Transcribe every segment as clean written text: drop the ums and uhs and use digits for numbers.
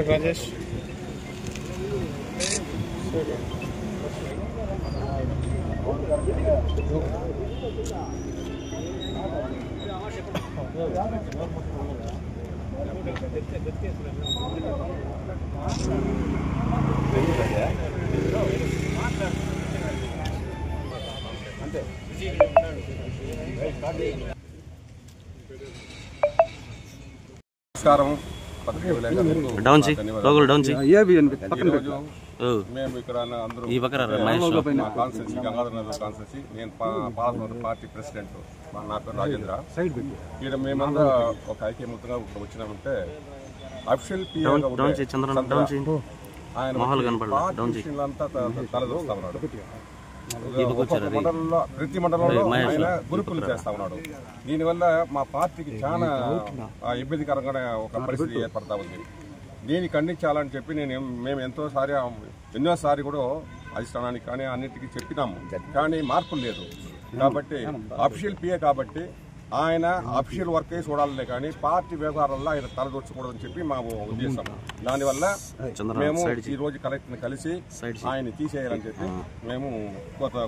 రాజేష్ నమస్కారం. మేము ఇక్కడ అందరూ మా కాన్స్టిట్యూన్సీ గంగాధరనగర్ కాన్స్టిట్యూన్సీ, నేను పాలనూరు పార్టీ ప్రెసిడెంట్, నా పేరు రాజేంద్ర. ఇక్కడ మేమంతా ఒక ఐక్యమూర్తిగా వచ్చినామంటే అఫిషియల్ అంతా తలదూస్తా ఉన్నాడు. ప్రతి మండలంలో ఆయన గ్రూపులు చేస్తా ఉన్నాడు. దీనివల్ల మా పార్టీకి చాలా ఇబ్బందికరంగా ఒక పరిస్థితి ఏర్పడతా ఉంది. దీన్ని ఖండించాలని చెప్పి మేము ఎన్నోసారి కూడా అధిష్టానానికి కానీ అన్నిటికీ చెప్పినాము, కానీ మార్పులు లేదు. కాబట్టి అఫీషియల్ పిఏ కాబట్టి ఆయన అఫీషియల్ వర్కే చూడాలనే కానీ పార్టీ వ్యవహారాల్లో ఆయన తలదూర్చకూడదని చెప్పి మా ఉద్దేశం. దానివల్ల మేము ఈ రోజు కలెక్టర్ని కలిసి ఆయన తీసేయాలని చెప్పి మేము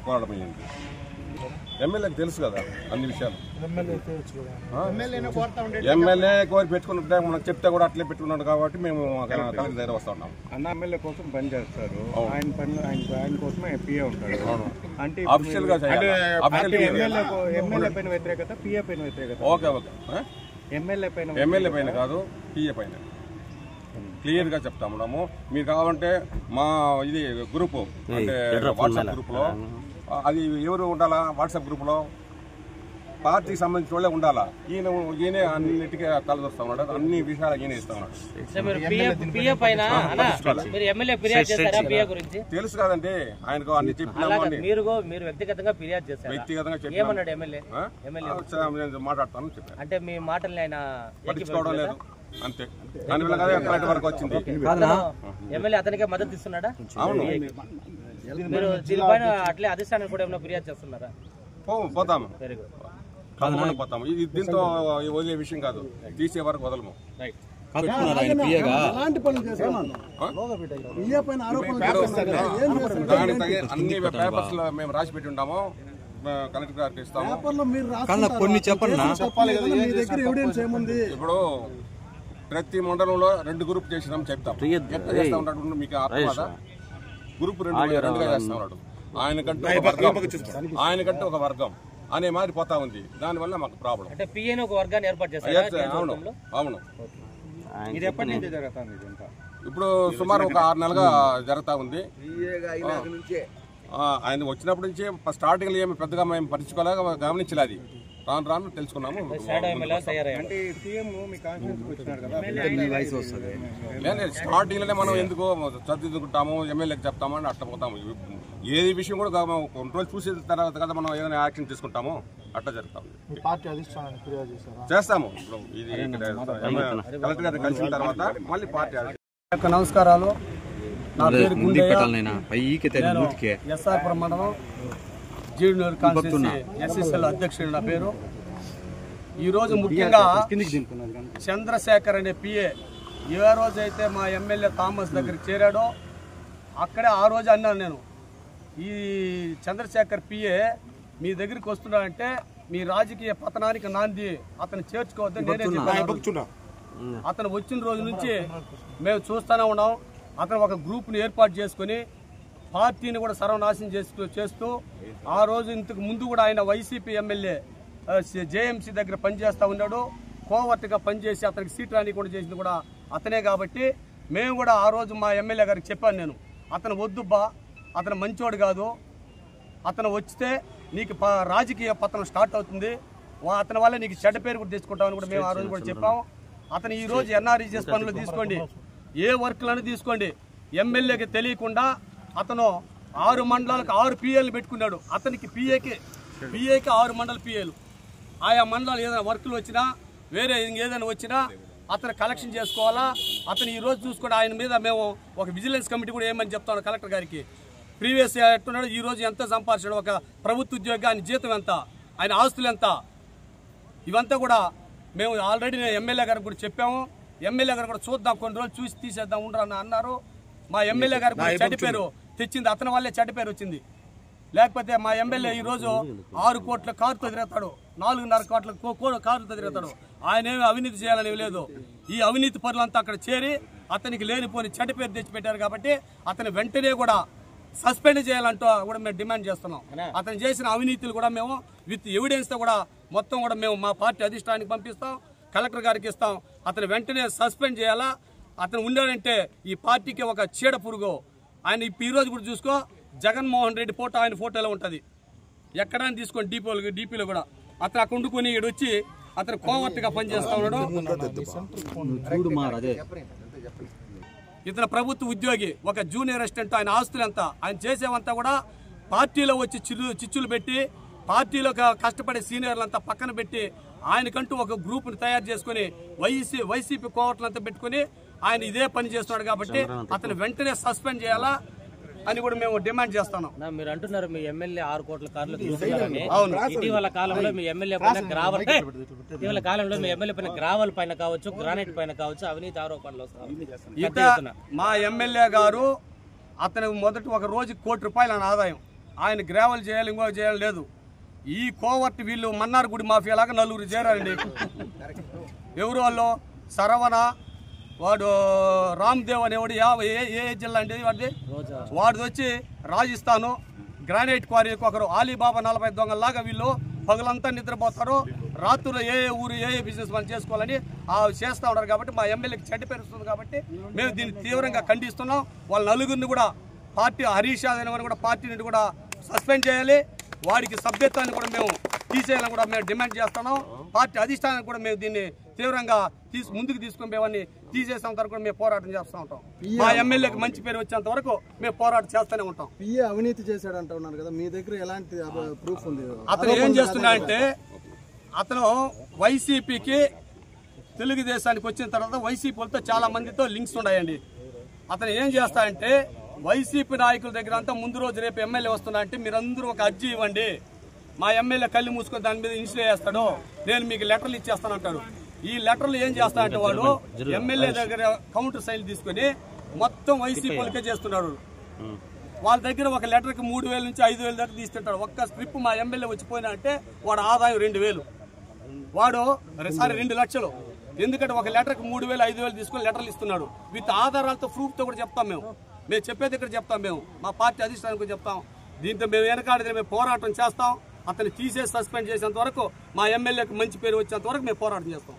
కోరడం అయింది. ఎమ్మెల్యేకి తెలుసు కదా అన్ని విషయాలు. ఎమ్మెల్యే కోరి పెట్టుకున్నట్టే మనం చెప్తే కూడా అట్లే పెట్టుకున్నాడు కాబట్టి మేము కలెక్టర్ దగ్గర వస్తా ఉన్నాం. అన్న ఎమ్మెల్యే కోసం పని చేస్తారు, ఆయన పనులు ఆయన కోసమే పిఏ ఉంటాడు. అంటే అఫీషియల్ గా ఎమ్మెల్యే పైన వ్యతిరేకత, పిఏ పైన వ్యతిరేకత. Okay okay. ఎమ్మెల్యే పైన కాదు, పిఏ పైన క్లియర్ గా చెప్తా ఉన్నాము. మీరు కావాలంటే మా ఇది గ్రూపు అంటే వాట్సాప్ గ్రూప్ లో అది ఎవరు ఉండాలా, వాట్సాప్ గ్రూప్ లో పార్టీకి సంబంధించిన వాళ్ళే ఉండాలా. ఈయనే అన్నిటికీ తలదొస్తా ఉన్నాడు, అన్ని విషయాలు ఈయన ఇస్తా ఉన్నాడు. తెలుసు కదండి ఆయనకు అన్ని చెప్పినాము. వ్యక్తిగతంగా మాట్లాడతాను చెప్పాను. అంటే మీ మాటల్ని ఆయన పట్టించుకోవడం లేదు అంతే. దానివల్ల కలెక్టర్ వరకు వచ్చింది. ఎమ్మెల్యే అతనికే మద్దతు ఇస్తున్నాడా? అవును. మీరు దీనిపైన అట్లే అధిష్టానానికి కూడా ఏమైనా ఫిర్యాదు చేస్తున్నారా? పోతాము, పోతాము. ఇది దీంతో వదిలే విషయం కాదు, తీసే వరకు వదలము. అన్ని పేపర్స్ లో మేము రాసి పెట్టి ఉంటాము, కలెక్టర్ గారికి ఇస్తాము. ఇప్పుడు ప్రతి మండలంలో 2 గ్రూప్ చేసినాం చెప్తాం. ఎట్లా చేస్తా ఉంటాడు మీకు అర్థం? గ్రూప్ 2గా చేస్తా ఉన్నాడు. ఆయనకంటే ఒక వర్గం అనే మాదిరి పోతా ఉంది. దానివల్ల మాకు ప్రాబ్లం. అవును. ఇప్పుడు సుమారు ఒక 6 నెలలుగా జరుగుతా ఉంది. ఆయన వచ్చినప్పటి నుంచి స్టార్టింగ్ ఏమి పెద్దగా మేము పట్టించుకోలేక గమనించలేదు. రాను తెలుసుకున్నాము. స్టార్టింగ్ లోనే మనం ఎందుకు చదువుకుంటాము, ఎమ్మెల్యేకి చెప్తాము అని అట్లా పోతాము. ఏది విషయం కూడా కొన్ని రోజులు చూసిన తర్వాత కదా మనం ఏదైనా యాక్షన్ తీసుకుంటాము, అట్లా జరుగుతాము. చేస్తాము. ఇప్పుడు ఇది కలెక్టర్ గారిని కలిసిన తర్వాత మళ్ళీ పార్టీ. నమస్కారాలు. నా పేరు ఎస్ఆర్పురం మండలం జీడినూరు కాన్స్టిట్యూన్సీ ఎస్ఎస్ఎల్ అధ్యక్షుడు నా పేరు. ఈరోజు ముఖ్యంగా చంద్రశేఖర్ అనే పిఏ ఏ రోజైతే మా ఎమ్మెల్యే థామస్ దగ్గరికి చేరాడో అక్కడే ఆ రోజు అన్నాను నేను, ఈ చంద్రశేఖర్ పిఏ మీ దగ్గరికి వస్తున్నాడంటే మీ రాజకీయ పతనానికి నాంది, అతను చేర్చుకోవద్దని నేనే చెప్పాను. అతను వచ్చిన రోజు నుంచి మేము చూస్తూనే ఉన్నాం. అతను ఒక గ్రూప్ని ఏర్పాటు చేసుకుని పార్టీని కూడా సర్వనాశనం చేస్తూ ఆ రోజు ఇంతకు ముందు కూడా ఆయన వైసీపీ ఎమ్మెల్యే జేఎంసీ దగ్గర పనిచేస్తూ ఉన్నాడు. కోవర్ట్గా పనిచేసి అతనికి సీట్ రానికుండా చేసింది కూడా అతనే. కాబట్టి మేము కూడా ఆ రోజు మా ఎమ్మెల్యే గారికి చెప్పాను నేను, అతను వద్దుబ్బా, అతను మంచోడు కాదు, అతను వచ్చితే నీకు రాజకీయ పతనం స్టార్ట్ అవుతుంది, అతని వల్ల నీకు చెడ్డ పేరు కూడా తెచ్చుకుంటామని కూడా మేము ఆ రోజు కూడా చెప్పాము. అతను ఈ రోజు ఎన్ఆర్ఈజీఎస్ పనులు తీసుకోండి, ఏ వర్క్లను తీసుకోండి, ఎమ్మెల్యేకి తెలియకుండా అతను 6 మండలాలకు 6 పిఏలు పెట్టుకున్నాడు. అతనికి పిఏకి 6 మండల పిఏలు. ఆయా మండలాలు ఏదైనా వర్కులు వచ్చినా వేరే ఏదైనా వచ్చినా అతను కలెక్షన్ చేసుకోవాలా. అతను ఈ రోజు చూసుకోండి, ఆయన మీద మేము ఒక విజిలెన్స్ కమిటీ కూడా ఏమని చెప్తాను కలెక్టర్ గారికి. ప్రీవియస్ ఎట్టున్నాడు, ఈ రోజు ఎంత సంపాదించాడు, ఒక ప్రభుత్వ ఉద్యోగి, ఆయన జీతం ఎంత, ఆయన ఆస్తులు ఎంత, ఇవంతా కూడా మేము ఆల్రెడీ నేను ఎమ్మెల్యే గారికి కూడా చెప్పాము. ఎమ్మెల్యే గారు కూడా చూద్దాం, కొన్ని రోజులు చూసి తీసేద్దాం ఉండరని అన్నారు. మా ఎమ్మెల్యే గారికి కూడా చెడ్డ పేరు తెచ్చింది, అతని వల్లే చెడ్డ పేరు వచ్చింది. లేకపోతే మా ఎమ్మెల్యే ఈరోజు 6 కోట్ల కారుతో తిరుగుతాడు, 4.5 కోట్ల కారుతో తిరుగుతాడు. ఆయన ఏమి అవినీతి చేయాలని లేదు. ఈ అవినీతి పనులంతా అక్కడ చేరి అతనికి లేనిపోని చెడ్డ పేరు తెచ్చిపెట్టారు. కాబట్టి అతని వెంటనే కూడా సస్పెండ్ చేయాలంటూ కూడా మేము డిమాండ్ చేస్తున్నాం. అతను చేసిన అవినీతులు కూడా మేము విత్ ఎవిడెన్స్ తో కూడా మొత్తం కూడా మేము మా పార్టీ అధిష్టానానికి పంపిస్తాం, కలెక్టర్ గారికి ఇస్తాం. అతను వెంటనే సస్పెండ్ చేయాలా. అతను ఉండాలంటే ఈ పార్టీకి ఒక చీడ పురుగు. ఆయన ఈ రోజు కూడా చూసుకో, జగన్మోహన్ రెడ్డి ఫోటో ఆయన ఫోటోలో ఉంటుంది. ఎక్కడైనా తీసుకోండి, డీపీలో కూడా అతను అక్కడ వండుకొని ఈడు వచ్చి అతను కోవర్ట్గా పనిచేస్తా ఉన్నాడు. ఇతను ప్రభుత్వ ఉద్యోగి, ఒక జూనియర్ అసిస్టెంట్. ఆయన ఆస్తులు ఎంత, ఆయన చేసేవంతా కూడా పార్టీలో వచ్చి చిచ్చులు పెట్టి పార్టీలో కష్టపడే సీనియర్లంతా పక్కన పెట్టి ఆయనకంటూ ఒక గ్రూప్ని తయారు చేసుకుని వైసీపీ కోవర్ట్లంతా పెట్టుకుని ఆయన ఇదే పని చేస్తున్నాడు. కాబట్టి అతను వెంటనే సస్పెండ్ చేయాలా అని కూడా మేము డిమాండ్ చేస్తున్నాం. మీరు అంటున్నారు మీ ఎమ్మెల్యే 6 కోట్ల కార్లు తీసుకున్నారని. ఇటీవల కాలంలో మీ ఎమ్మెల్యే పైన గ్రావల్ పైన కావచ్చు, గ్రానైట్ పైన కావచ్చు అవినీతి ఆరోపణలు వస్తాయి. మా ఎమ్మెల్యే గారు అతను మొదటి ఒక రోజు ₹1 కోటి ఆదాయం. ఆయన గ్రావల్ చేయాలి, ఇంకో చేయాలి లేదు. ఈ కోవర్ట్ వీళ్ళు మన్నార్ గుడి మాఫియాలాగా 4 చేరారండి. ఎవరు వాళ్ళు? సరవణ, వాడు రామ్దేవ్ అనేవాడు, ఏ జిల్లా అండి వాడిది? వాడిది వచ్చి రాజస్థాను. గ్రానైట్ క్వారీకి ఒకరు ఆలీబాబా 40 దొంగల్లాగా వీళ్ళు పగలంతా నిద్రపోతారు, రాత్రులు ఏ ఊరు ఏ బిజినెస్ మనం చేసుకోవాలని చేస్తూ ఉంటారు. కాబట్టి మా ఎమ్మెల్యేకి చెడ్డ పేరు వస్తుంది. కాబట్టి మేము దీన్ని తీవ్రంగా ఖండిస్తున్నాం. వాళ్ళ నలుగురిని కూడా పార్టీ హరీష్ యాదవ్ కూడా పార్టీ నుండి కూడా సస్పెండ్ చేయాలి. వాడికి సభ్యత్వాన్ని కూడా మేము తీసేయాలని కూడా మేము డిమాండ్ చేస్తున్నాం. పార్టీ అధిష్టానానికి కూడా మేము దీన్ని తీవ్రంగా ముందుకు తీసుకుని మేమని తీసేసేంత వరకు కూడా మేము పోరాటం చేస్తూ ఉంటాం. మా ఎమ్మెల్యేకి మంచి పేరు వచ్చేంత వరకు మేము పోరాటం చేస్తూనే ఉంటాం. అవినీతి చేశాడు అంటున్నారు కదా, మీ దగ్గర ఎలాంటి ప్రూఫ్ ఉంది? అతను ఏం చేస్తున్నా అంటే, అతను వైసీపీకి తెలుగుదేశానికి వచ్చిన తర్వాత వైసీపీలతో చాలా మందితో లింక్స్ ఉన్నాయండి. అతను ఏం చేస్తాడంటే వైసీపీ నాయకుల దగ్గర అంతా ముందు రోజు రేపు ఎమ్మెల్యే వస్తున్నా అంటే మీరందరూ ఒక అర్జీ ఇవ్వండి, మా ఎమ్మెల్యే కళ్ళు మూసుకొని దాని మీద ఇన్స్టే చేస్తాడు, నేను మీకు లెటర్లు ఇచ్చేస్తానంటాడు. ఈ లెటర్లు ఏం చేస్తానంటే వాడు ఎమ్మెల్యే దగ్గర కౌంటర్ సైన్ తీసుకుని మొత్తం వైసీపీలకే చేస్తున్నాడు. వాళ్ళ దగ్గర ఒక లెటర్కి 3,000 నుంచి 5,000 దాకా తీసుకుంటాడు. ఒక్క స్ట్రిప్ మా ఎమ్మెల్యే వచ్చిపోయినా అంటే వాడు ఆదాయం 2,000, వాడు 2 లక్షలు. ఎందుకంటే ఒక లెటర్కి 3,000 5,000 తీసుకొని లెటర్లు ఇస్తున్నాడు. విత్ ఆధారాలతో ప్రూఫ్తో కూడా చెప్తాం. మేము చెప్పేది ఇక్కడ చెప్తాం, మేము మా పార్టీ అధిష్టానానికి చెప్తాం. దీంతో మేము వెనకాడితే మేము పోరాటం చేస్తాం. అతన్ని తీసేసి సస్పెండ్ చేసేంత వరకు, మా ఎమ్మెల్యేకి మంచి పేరు వచ్చేంత వరకు మేము పోరాటం చేస్తాం.